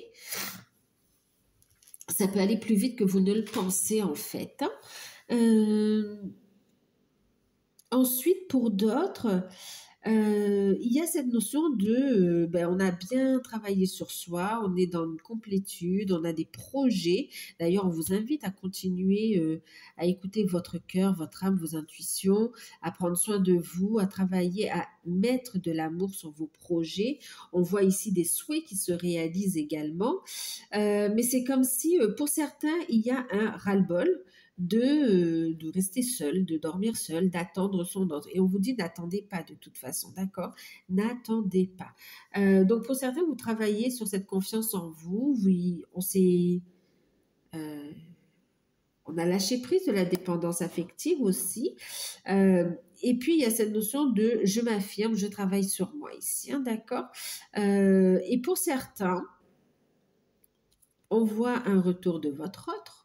ça peut aller plus vite que vous ne le pensez en fait, hein. Euh, Ensuite, pour d'autres, il y a cette notion de, on a bien travaillé sur soi, on est dans une complétude, on a des projets. D'ailleurs, on vous invite à continuer à écouter votre cœur, votre âme, vos intuitions, à prendre soin de vous, à travailler, à mettre de l'amour sur vos projets. On voit ici des souhaits qui se réalisent également. Mais c'est comme si, pour certains, il y a un ras-le-bol de rester seul, de dormir seul, d'attendre son ordre. Et on vous dit n'attendez pas de toute façon, d'accord? N'attendez pas. Donc pour certains, vous travaillez sur cette confiance en vous. Oui, euh, on a lâché prise de la dépendance affective aussi. Et puis il y a cette notion de je m'affirme, je travaille sur moi ici, hein, d'accord? Et pour certains, on voit un retour de votre autre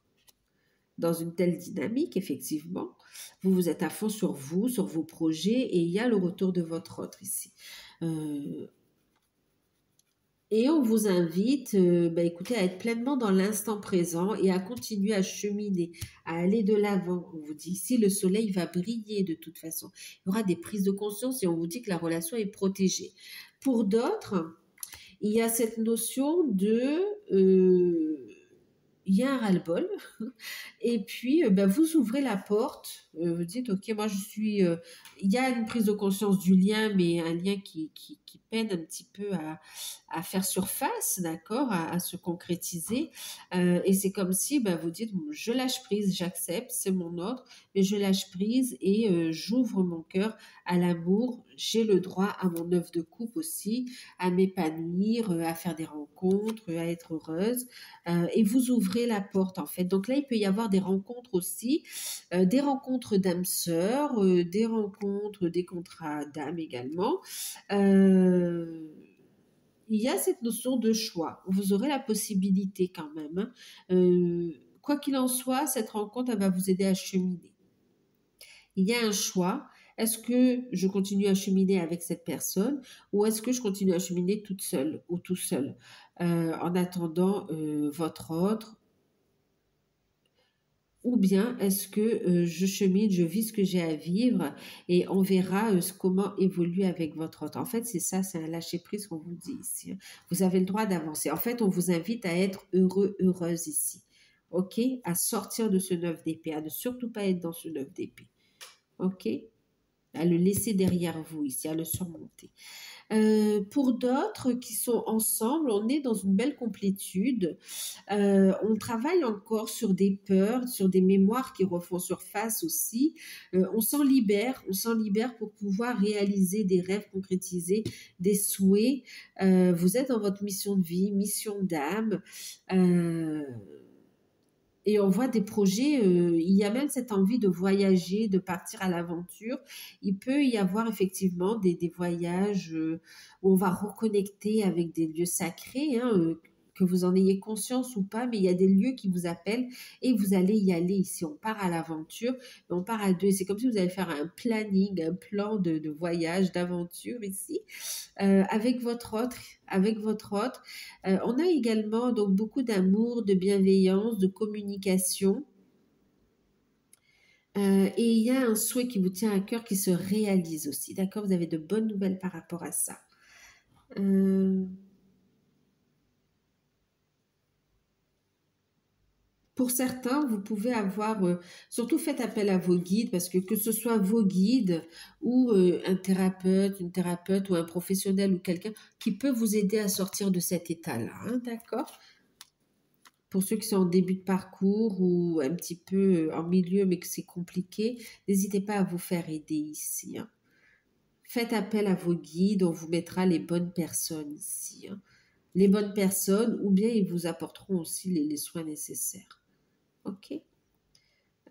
dans une telle dynamique, effectivement. Vous êtes à fond sur vous, sur vos projets, et il y a le retour de votre autre ici. Et on vous invite, écoutez, à être pleinement dans l'instant présent et à continuer à cheminer, à aller de l'avant. On vous dit ici, le soleil va briller de toute façon. Il y aura des prises de conscience et on vous dit que la relation est protégée. Pour d'autres, il y a cette notion il y a un ras-le-bol. Et puis, vous ouvrez la porte, vous dites, OK, moi je suis... il y a une prise de conscience du lien, mais un lien qui peine un petit peu à faire surface, d'accord, à se concrétiser. Et c'est comme si vous dites, je lâche prise, j'accepte, c'est mon ordre, mais je lâche prise et j'ouvre mon cœur à l'amour. J'ai le droit à mon œuvre de couple aussi, à m'épanouir, à faire des rencontres, à être heureuse. Et vous ouvrez la porte en fait. Donc là, il peut y avoir des rencontres aussi, des rencontres d'âmes sœurs, des rencontres, des contrats d'âmes également. Il y a cette notion de choix. Vous aurez la possibilité quand même, hein. Quoi qu'il en soit, cette rencontre, elle va vous aider à cheminer. Il y a un choix. Est-ce que je continue à cheminer avec cette personne ou est-ce que je continue à cheminer toute seule ou tout seul en attendant votre ordre, ou bien est-ce que je chemine, je vis ce que j'ai à vivre et on verra comment évoluer avec votre autre. En fait, c'est ça, c'est un lâcher-prise qu'on vous dit ici, hein. Vous avez le droit d'avancer. En fait, on vous invite à être heureux, heureuse ici. OK? À sortir de ce 9 d'épée, à ne surtout pas être dans ce 9 d'épée. OK? À le laisser derrière vous ici, à le surmonter. Pour d'autres qui sont ensemble, on est dans une belle complétude. On travaille encore sur des peurs, sur des mémoires qui refont surface aussi. On s'en libère pour pouvoir réaliser des rêves concrétisés, des souhaits. Vous êtes dans votre mission de vie, mission d'âme. Euh, et on voit des projets, il y a même cette envie de voyager, de partir à l'aventure. Il peut y avoir effectivement des voyages où on va reconnecter avec des lieux sacrés, hein, que vous en ayez conscience ou pas, mais il y a des lieux qui vous appellent et vous allez y aller ici. On part à l'aventure, mais on part à deux. C'est comme si vous allez faire un planning, un plan de voyage, d'aventure ici, avec votre autre, avec votre autre. On a également donc beaucoup d'amour, de bienveillance, de communication. Et il y a un souhait qui vous tient à cœur qui se réalise aussi. D'accord? Vous avez de bonnes nouvelles par rapport à ça. Euh, Pour certains, vous pouvez avoir, surtout faites appel à vos guides, parce que ce soit vos guides ou un thérapeute, une thérapeute ou un professionnel ou quelqu'un qui peut vous aider à sortir de cet état-là, hein, d'accord? Pour ceux qui sont en début de parcours ou un petit peu en milieu mais que c'est compliqué, n'hésitez pas à vous faire aider ici, hein. Faites appel à vos guides, on vous mettra les bonnes personnes ici, hein. Les bonnes personnes, ou bien ils vous apporteront aussi les soins nécessaires. OK?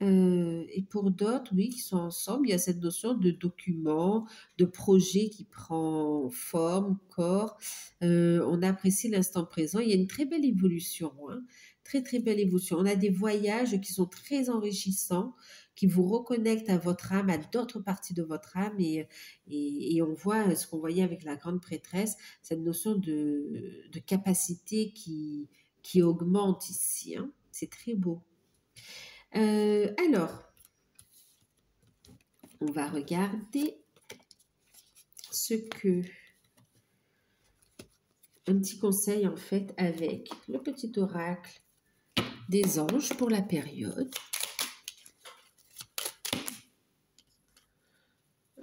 Et pour d'autres, oui, qui sont ensemble, il y a cette notion de document, de projet qui prend forme, corps. On apprécie l'instant présent. Il y a une très belle évolution, hein. Très, très belle évolution. On a des voyages qui sont très enrichissants, qui vous reconnectent à votre âme, à d'autres parties de votre âme. Et on voit ce qu'on voyait avec la grande prêtresse, cette notion de capacité qui augmente ici, hein. C'est très beau. Alors, on va regarder ce que un petit conseil en fait avec le petit oracle des anges pour la période.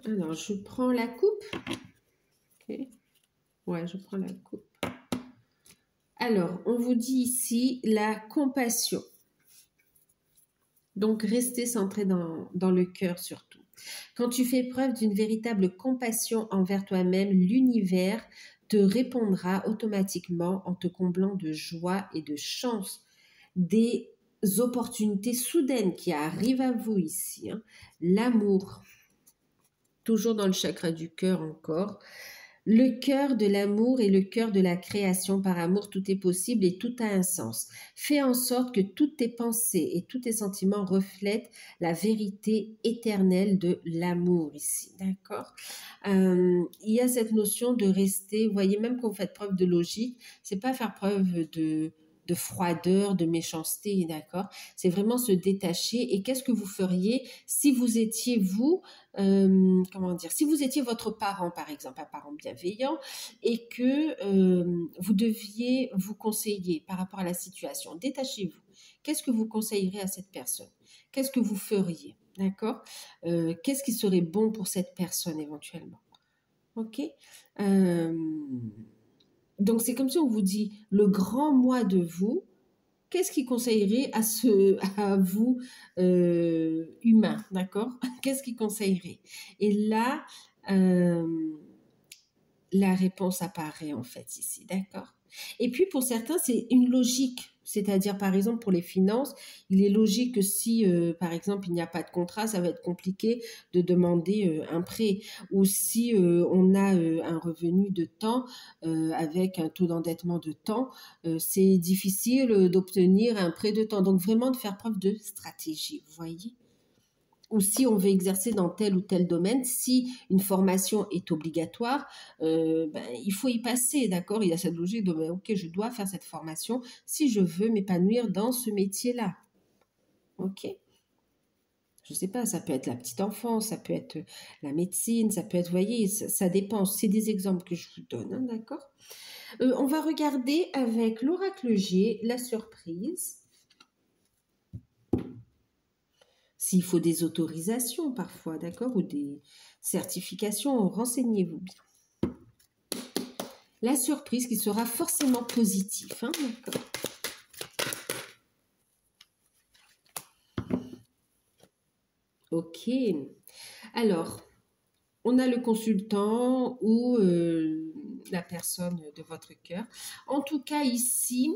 Alors, je prends la coupe. Ok. Ouais, je prends la coupe. Alors, on vous dit ici la compassion. Donc, restez centré dans le cœur surtout. Quand tu fais preuve d'une véritable compassion envers toi-même, l'univers te répondra automatiquement en te comblant de joie et de chance. Des opportunités soudaines qui arrivent à vous ici, hein. L'amour, toujours dans le chakra du cœur encore. Le cœur de l'amour et le cœur de la création. Par amour, tout est possible et tout a un sens. Fais en sorte que toutes tes pensées et tous tes sentiments reflètent la vérité éternelle de l'amour ici, d'accord? Il y a cette notion de rester, vous voyez, même quand vous faites preuve de logique, c'est pas faire preuve de froideur, de méchanceté, d'accord? C'est vraiment se détacher. Et qu'est-ce que vous feriez si vous étiez vous, comment dire, si vous étiez votre parent, par exemple, un parent bienveillant, et que vous deviez vous conseiller par rapport à la situation, détachez-vous. Qu'est-ce que vous conseillerez à cette personne? Qu'est-ce que vous feriez? D'accord? Qu'est-ce qui serait bon pour cette personne éventuellement? Ok? Euh, donc c'est comme si on vous dit le grand moi de vous. Qu'est-ce qui conseillerait à vous, humain, d'accord? Qu'est-ce qui conseillerait? Et là, la réponse apparaît en fait ici, d'accord? Et puis pour certains, c'est une logique. C'est-à-dire, par exemple, pour les finances, il est logique que si, par exemple, il n'y a pas de contrat, ça va être compliqué de demander un prêt. Ou si on a un revenu de temps avec un taux d'endettement de temps, c'est difficile d'obtenir un prêt de temps. Donc vraiment de faire preuve de stratégie, vous voyez? Ou si on veut exercer dans tel ou tel domaine, si une formation est obligatoire, il faut y passer, d'accord? Il y a cette logique de, ok, je dois faire cette formation si je veux m'épanouir dans ce métier-là. Ok? Je ne sais pas, ça peut être la petite enfance, ça peut être la médecine, ça peut être, vous voyez, ça dépend. C'est des exemples que je vous donne, hein, d'accord? On va regarder avec l'oracle G la surprise. S'il faut des autorisations parfois, d'accord, ou des certifications, renseignez-vous bien. La surprise qui sera forcément positive, hein, d'accord. Ok. Alors, on a le consultant ou la personne de votre cœur. En tout cas, ici,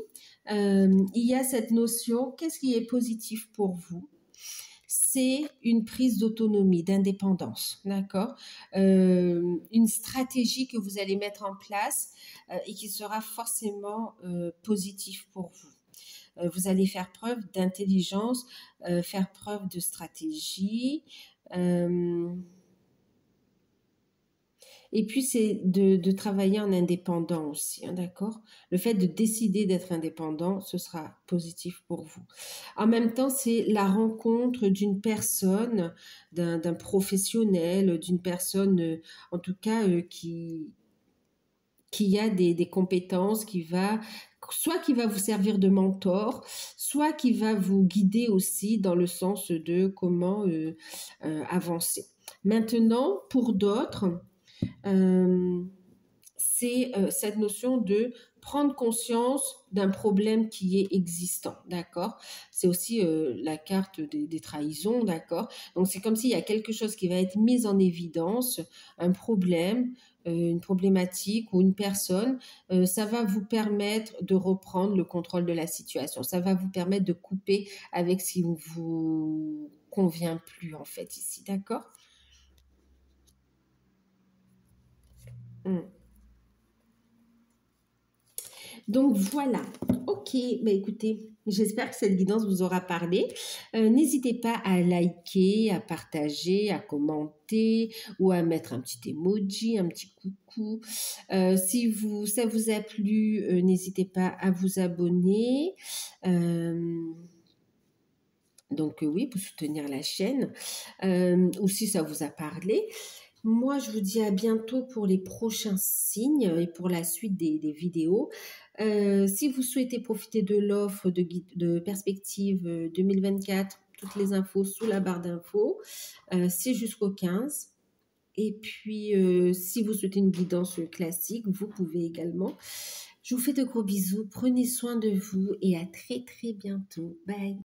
il y a cette notion, qu'est-ce qui est positif pour vous? C'est une prise d'autonomie, d'indépendance, d'accord? Une stratégie que vous allez mettre en place et qui sera forcément positive pour vous. Vous allez faire preuve d'intelligence, faire preuve de stratégie. euh, et puis, c'est de travailler en indépendant aussi, hein, d'accord? Le fait de décider d'être indépendant, ce sera positif pour vous. En même temps, c'est la rencontre d'une personne, d'un professionnel, d'une personne, en tout cas, qui a des compétences, soit qui va vous servir de mentor, soit qui va vous guider aussi dans le sens de comment avancer. Maintenant, pour d'autres, euh, c'est cette notion de prendre conscience d'un problème qui est existant, d'accord? C'est aussi la carte des trahisons, d'accord? Donc c'est comme s'il y a quelque chose qui va être mis en évidence, un problème, une problématique ou une personne, ça va vous permettre de reprendre le contrôle de la situation. Ça va vous permettre de couper avec ce qui ne vous convient plus en fait ici, d'accord? Mm. Donc voilà, ok, bah écoutez, j'espère que cette guidance vous aura parlé. N'hésitez pas à liker, à partager, à commenter ou à mettre un petit emoji, un petit coucou. Si ça vous a plu, n'hésitez pas à vous abonner. Donc oui, pour soutenir la chaîne. Ou si ça vous a parlé. Moi, je vous dis à bientôt pour les prochains signes et pour la suite des vidéos. Si vous souhaitez profiter de l'offre de perspective 2024, toutes les infos sous la barre d'infos, c'est jusqu'au 15. Et puis, si vous souhaitez une guidance classique, vous pouvez également. Je vous fais de gros bisous, prenez soin de vous et à très très bientôt. Bye.